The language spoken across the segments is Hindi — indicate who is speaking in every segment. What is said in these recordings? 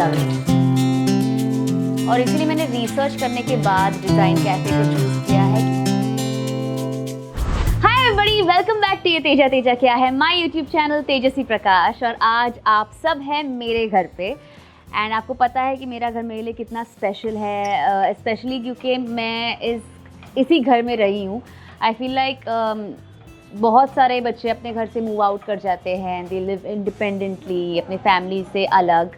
Speaker 1: Love it. और इसीलिए मैंने रिसर्च करने के बाद डिज़ाइन कैफे को चूज़ किया है। Hi everybody, welcome back to Teja Teja क्या है, my YouTube channel Tejasswi Prakash. और आज आप सब हैं मेरे घर पे एंड आपको पता है कि मेरा घर मेरे लिए कितना स्पेशल है, स्पेशली क्योंकि मैं इसी घर में रही हूँ। आई फील लाइक बहुत सारे बच्चे अपने घर से मूव आउट कर जाते हैं, दे लिव इंडिपेंडेंटली अपनी फैमिली से अलग,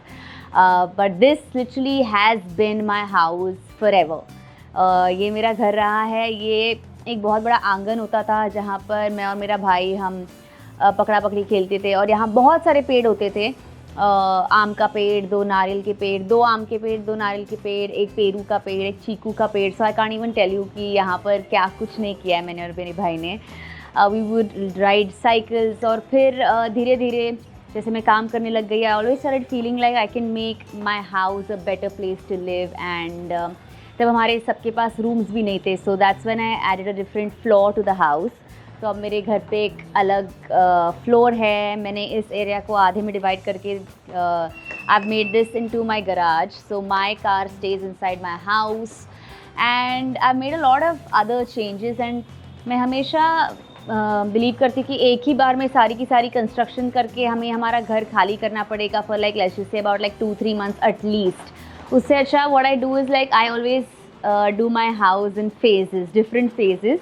Speaker 1: but this literally has been my house for ever. ये मेरा घर रहा है। ये एक बहुत बड़ा आंगन होता था जहाँ पर मैं और मेरा भाई हम पकड़ा पकड़ी खेलते थे और यहाँ बहुत सारे पेड़ होते थे। आम का पेड़, 2 नारियल के पेड़, 2 आम के पेड़, 2 नारियल के पेड़, एक पेरू का पेड़, एक चीकू का पेड़। So I can't even tell you कि यहाँ पर क्या कुछ नहीं किया है मैंने और मेरे भाई ने। वी वुड राइड साइकिल्स और फिर धीरे धीरे जैसे मैं काम करने लग गई, I always started feeling like I can make my house a better place to live. And तब हमारे सबके पास रूम्स भी नहीं थे, so that's when I added a different floor to the house. तो अब मेरे घर पे एक अलग फ्लोर है। मैंने इस एरिया को आधे में डिवाइड करके I made this into my garage, so my car stage inside my house and I made a lot of other changes. And मैं हमेशा बिलीव करती कि एक ही बार में सारी की सारी कंस्ट्रक्शन करके हमें हमारा घर खाली करना पड़ेगा for like let's say about like 2-3 months at least. उससे अच्छा what I do is like I always do my house in phases, different phases.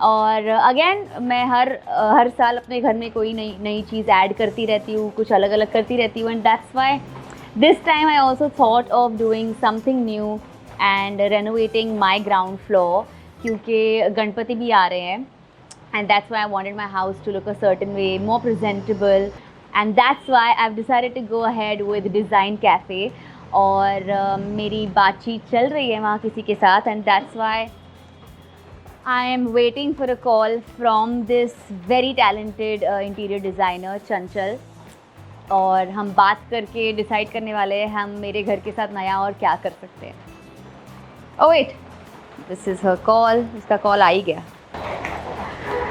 Speaker 1: और अगेन मैं हर साल अपने घर में कोई नई चीज़ ऐड करती रहती हूँ, कुछ अलग अलग करती रहती हूँ। And that's why this time I also thought of doing something new and renovating my ground floor, क्योंकि गणपति भी आ रहे हैं। And that's why I wanted my house to look a certain way, more presentable, and that's why I've decided to go ahead with Design Cafe. और मेरी बातचीत चल रही है वहाँ किसी के साथ, and that's why I am waiting for a call from this very talented interior designer चंचल। और हम बात करके डिसाइड करने वाले हैं हम मेरे घर के साथ नया और क्या कर सकते हैं। Oh wait, this is her call, इसका कॉल आ ही गया।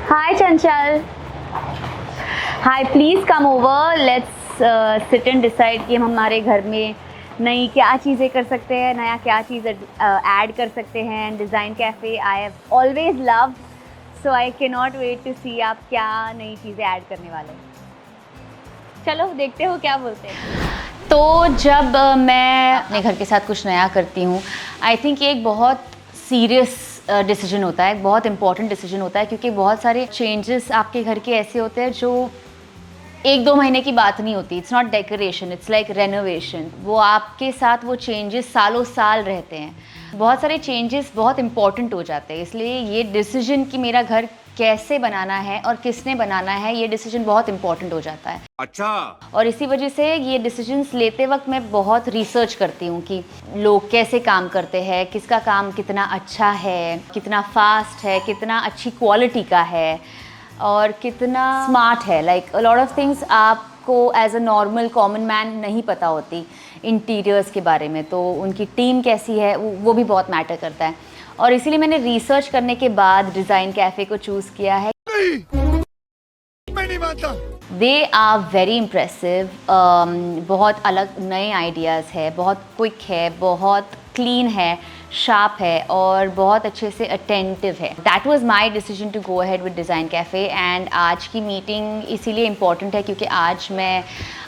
Speaker 1: Hi Chanchal. Hi, please come over. Let's sit and decide कि हम हमारे घर में नई क्या चीज़ें कर सकते हैं, नया क्या चीज़ ऐड कर सकते हैं। Design cafe I have always loved, so I cannot wait to see आप क्या नई चीज़ें ऐड करने वाले हैं। चलो देखते हो क्या बोलते हैं। तो जब मैं अपने घर के साथ कुछ नया करती हूँ, आई थिंक ये एक बहुत सीरियस डिसीजन होता है, एक बहुत इंपॉर्टेंट डिसीजन होता है, क्योंकि बहुत सारे चेंजेस आपके घर के ऐसे होते हैं जो 1-2 महीने की बात नहीं होती। It's not decoration, it's like renovation. वो आपके साथ वो चेंजेस सालों साल रहते हैं। बहुत सारे चेंजेस बहुत इंपॉर्टेंट हो जाते हैं, इसलिए ये डिसीजन कि मेरा घर कैसे बनाना है और किसने बनाना है, ये डिसीजन बहुत इंपॉर्टेंट हो जाता है। अच्छा। और इसी वजह से ये डिसीजंस लेते वक्त मैं बहुत रिसर्च करती हूँ कि लोग कैसे काम करते हैं, किसका काम कितना अच्छा है, कितना फास्ट है, कितना अच्छी क्वालिटी का है और कितना स्मार्ट है। Like a lot of things आपको as a normal common man नहीं पता होती इंटीरियर्स के बारे में, तो उनकी टीम कैसी है वो भी बहुत मैटर करता है। और इसीलिए मैंने रिसर्च करने के बाद डिज़ाइन कैफ़े को चूज़ किया है। मैं नहीं मानता। They are very impressive. बहुत अलग नए आइडियाज़ है, बहुत क्विक है, बहुत क्लीन है, शार्प है और बहुत अच्छे से अटेंटिव है। That was my decision to go ahead with design cafe. And आज की मीटिंग इसीलिए इम्पॉर्टेंट है क्योंकि आज मैं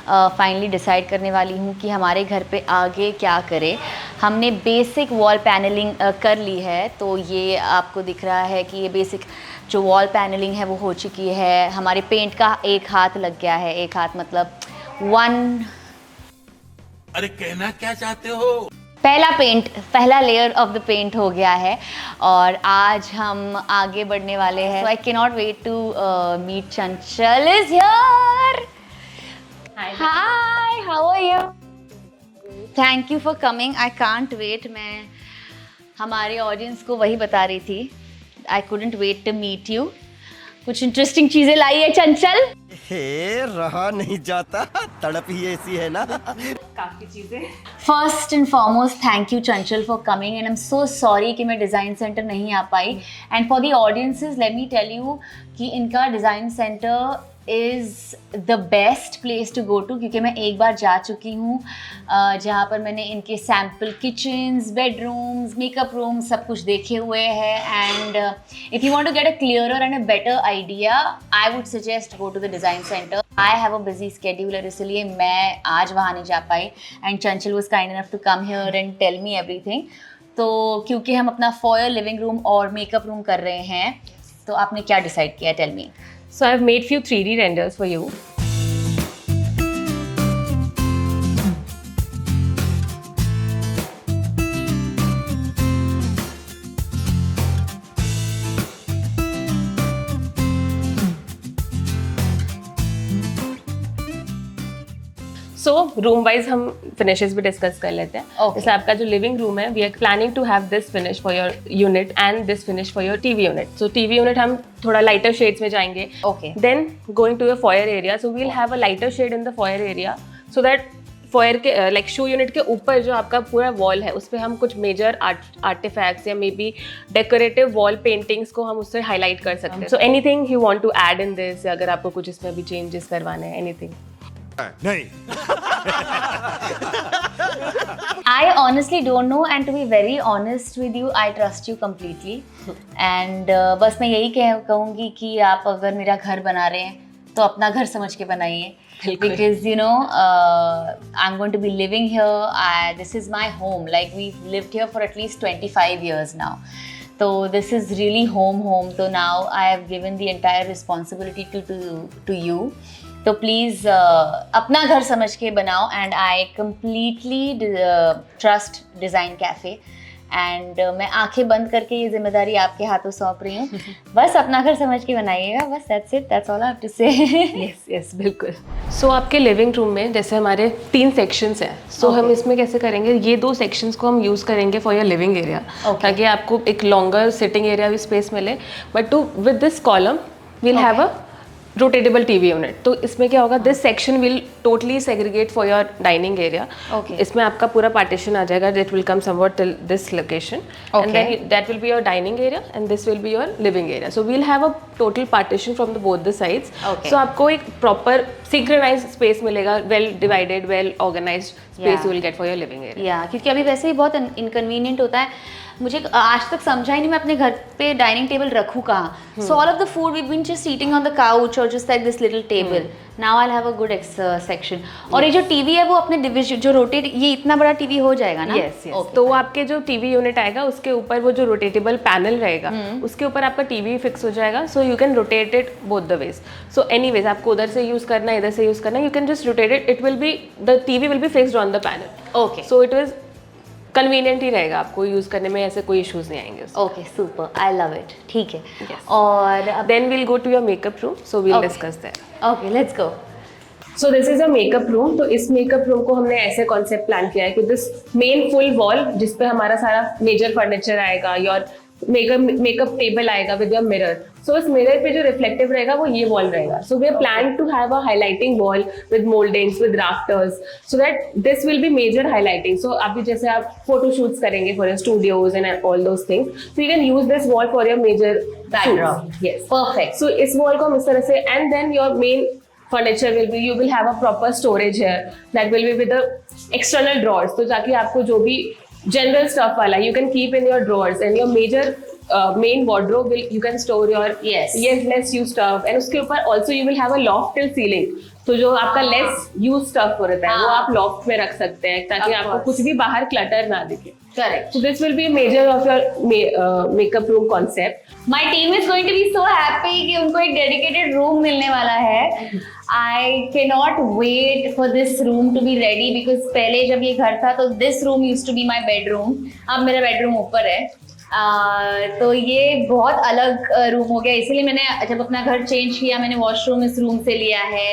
Speaker 1: फाइनली डिसाइड करने वाली हूँ कि हमारे घर पे आगे क्या करें। हमने बेसिक वॉल पैनलिंग कर ली है, तो ये आपको दिख रहा है कि ये बेसिक जो वॉल पैनलिंग है वो हो चुकी है। हमारे पेंट का एक हाथ लग गया है, एक हाथ मतलब 1। अरे कहना क्या चाहते हो? पहला लेयर ऑफ द पेंट हो गया है और आज हम आगे बढ़ने वाले हैं। So I cannot wait to meet Chanchal is here. Hi, how are you? Thank you for coming. I can't wait. मैं हमारे ऑडियंस को वही बता रही थी, I couldn't wait to meet you. कुछ इंटरेस्टिंग चीजें लाई है चंचल।
Speaker 2: हे रहा नहीं जाता, तड़प ही ऐसी है ना।
Speaker 1: काफी चीजें। First and foremost thank you Chanchal for coming and I am so sorry कि मैं डिज़ाइन सेंटर नहीं आ पाई। And for the audiences let me tell you कि इनका design centre is the best place to go to, क्योंकि मैं एक बार जा चुकी हूँ जहाँ पर मैंने इनके sample kitchens, bedrooms, makeup rooms सब कुछ देखे हुए हैं. And if you want to get a clearer and a better idea, I would suggest go to the design centre. I have a busy scheduler, इसलिए मैं आज वहाँ नहीं जा पाई. And Chanchal was kind enough to come here and tell me everything. तो क्योंकि हम अपना फॉयर लिविंग रूम और मेकअप रूम कर रहे हैं, तो आपने क्या डिसाइड किया? Tell me.
Speaker 3: So I've made few 3D renders for you. So room wise हम फिनिशेस भी डिस्कस कर लेते हैं.
Speaker 1: Okay.
Speaker 3: जैसे आपका जो लिविंग रूम है, we are planning to have this finish for your unit and this finish for your TV unit. So TV unit हम थोड़ा लाइटर शेड्स में जाएंगे.
Speaker 1: Okay.
Speaker 3: Then going to your foyer area, so we'll have a lighter shade in the foyer area, so that foyer के लाइक शू यूनिट के ऊपर जो आपका पूरा वॉल है उस पर हम कुछ मेजर आर्टिफैक्ट्स या maybe decorative wall paintings को हम उससे हाईलाइट कर सकते हैं. So anything you want to add in this, अगर आपको कुछ इसमें अभी चेंजेस करवाने हैं, एनीथिंग.
Speaker 2: नहीं.
Speaker 1: I honestly don't know, and to be very honest with you, I trust you completely. And बस मैं यही कहूँगी कि आप अगर मेरा घर बना रहे हैं तो अपना घर समझ के बनाइए. Because you know, I'm going to be living here. This is my home. Like we've lived here for at least 25 years now. So this is really home. So now I have given the entire responsibility to you. तो प्लीज़ अपना घर समझ के बनाओ. And I completely trust design cafe. And मैं आंखें बंद करके ये जिम्मेदारी आपके हाथों सौंप रही हूँ. बस अपना घर समझ के बनाइएगा. बस that's it, that's all I have to say.
Speaker 3: Yes बिल्कुल. सो आपके लिविंग रूम में जैसे हमारे 3 सेक्शंस हैं, सो हम इसमें कैसे करेंगे, ये 2 सेक्शंस को हम यूज़ करेंगे फॉर योर लिविंग एरिया, ताकि आपको एक लॉन्गर सिटिंग एरिया भी स्पेस मिले. But to with this column we'll have a rotatable TV unit. तो इसमें क्या होगा, this section will totally segregate for your dining area. इसमें आपका पूरा पार्टीशन आ जाएगा, that will come somewhat till this location, and then that will be your dining area and this will be your living area. So we'll have a total partition from the both the sides. So आपको एक प्रॉपर सिंक्रोनाइज्ड स्पेस मिलेगा, well divided, well organised space you will get for your living area.
Speaker 1: क्योंकि अभी वैसे ही बहुत इनकन्वीनियंट होता है. मुझे आज तक समझा ही नहीं मैं अपने घर पे डाइनिंग टेबल रखूँ कहाँ. So all of the food we been just eating on the couch और just like this little table. Now I have a good section. और ये जो टीवी है वो अपने डिविजन जो रोटेट, ये इतना बड़ा टीवी हो जाएगा ना?
Speaker 3: यस. तो आपके जो टीवी यूनिट आएगा उसके ऊपर वो जो रोटेटेबल पैनल रहेगा उसके ऊपर आपका टीवी फिक्स हो जाएगा. सो you can rotate it both the ways. So anyways आपको उधर से यूज करना है, इधर से यूज करना है, you can just rotate it. It will be, the TV will be fixed on the panel.
Speaker 1: Okay.
Speaker 3: So it was convenient ही रहेगा, आपको यूज करने में ऐसे कोई इश्यूज नहीं आएंगे.
Speaker 1: Okay, super, I love it. ठीक है. और
Speaker 3: then we'll go to your makeup room, so we'll discuss that.
Speaker 1: Okay, let's go.
Speaker 3: So this is a makeup room. तो इस मेकअप रूम को हमने ऐसे कॉन्सेप्ट प्लान किया है कि दिस मेन फुल वॉल जिसपे हमारा सारा मेजर फर्नीचर आएगा, योर मेकअप टेबल आएगा विद योर मिरर. सो इस मिरर पे जो रिफ्लेक्टिव रहेगा वो ये वॉल रहेगा. So we are plan to have a highlighting wall with mouldings, with rafters, so that this will be major highlighting. So अभी जैसे आप फोटो शूट्स करेंगे for your studios and all those things, so you can use this wall for your major backdrop. Yes, perfect. So इस वॉल को हम इस तरह से, and then your main furniture will be, you will have a proper storage here that will be with the external drawers. तो जाके आपको जो भी general stuff वाला you can keep in your drawers, and your major main wardrobe will, you can store your less used stuff, and उसके ऊपर also you will have a loft till ceiling. तो जो आपका लेस यूज स्टफ हो रहता है वो आप लॉफ्ट में रख सकते हैं ताकि आपको कुछ भी बाहर क्लटर ना दिखे.
Speaker 1: Correct.
Speaker 3: So this will be a major of your makeup room concept.
Speaker 1: My team is going to be so happy कि उनको एक dedicated room मिलने वाला है. I cannot wait for this room to be ready because पहले जब ये घर था तो this room used to be my bedroom. अब मेरा bedroom ऊपर है. तो ये बहुत अलग रूम हो गया, इसलिए मैंने जब अपना घर चेंज किया मैंने वॉशरूम इस रूम से लिया है.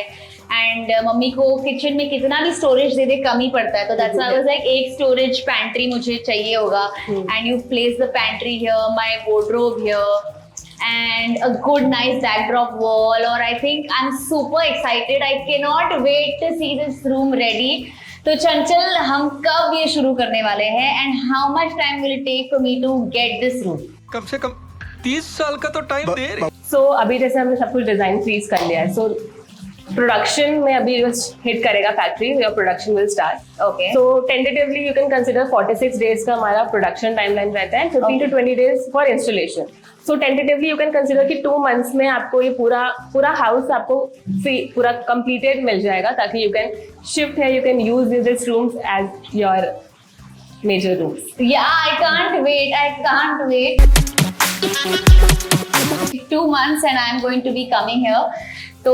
Speaker 1: एंड मम्मी को किचन में कितना भी स्टोरेज दे दे कम ही पड़ता है, तो that's why I was like एक स्टोरेज पैंट्री मुझे चाहिए होगा. And you place the pantry here, my wardrobe here, and a good nice backdrop wall. Or I think I'm super excited. I cannot wait to see this room ready. तो चंचल, हम कब ये शुरू करने वाले हैं and how much time will it take for me to get this room?
Speaker 2: कम से कम 30 साल का तो टाइम दे रही.
Speaker 3: So अभी जैसे हमने सब कुछ डिजाइन फ्रीज कर लिया है, so प्रोडक्शन में अभी हिट करेगा factory, your production will start.
Speaker 1: Okay.
Speaker 3: So tentatively you can consider 46 days का हमारा प्रोडक्शन टाइमलाइन रहता है, 15 to 20 days for installation. So tentatively you can consider कि 2 months में आपको ये पूरा हाउस आपको पूरा कंप्लीटेड मिल जाएगा, ताकि यू कैन शिफ्ट है, you can use this rooms as your major rooms.
Speaker 1: Yeah, I can't wait. I can't wait. 2 months and I'm going to be coming here. तो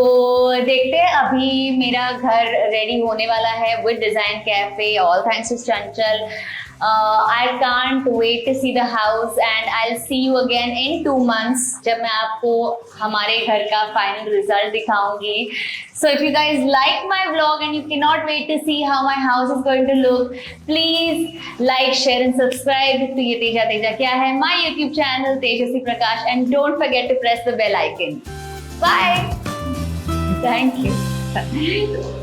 Speaker 1: देखते हैं, अभी मेरा घर रेडी होने वाला है with Design Cafe, all thanks to Chanchal. I can't wait to see the house and I will see you again in 2 months जब मैं आपको हमारे घर का फाइनल रिजल्ट दिखाऊंगी। So if you guys like my vlog and you cannot wait to see how my house is going to look, please like, share and subscribe to ये तेजा तेजा क्या है, my YouTube channel Tejasswi Prakash, and don't forget to press the bell icon. Bye. Thank you.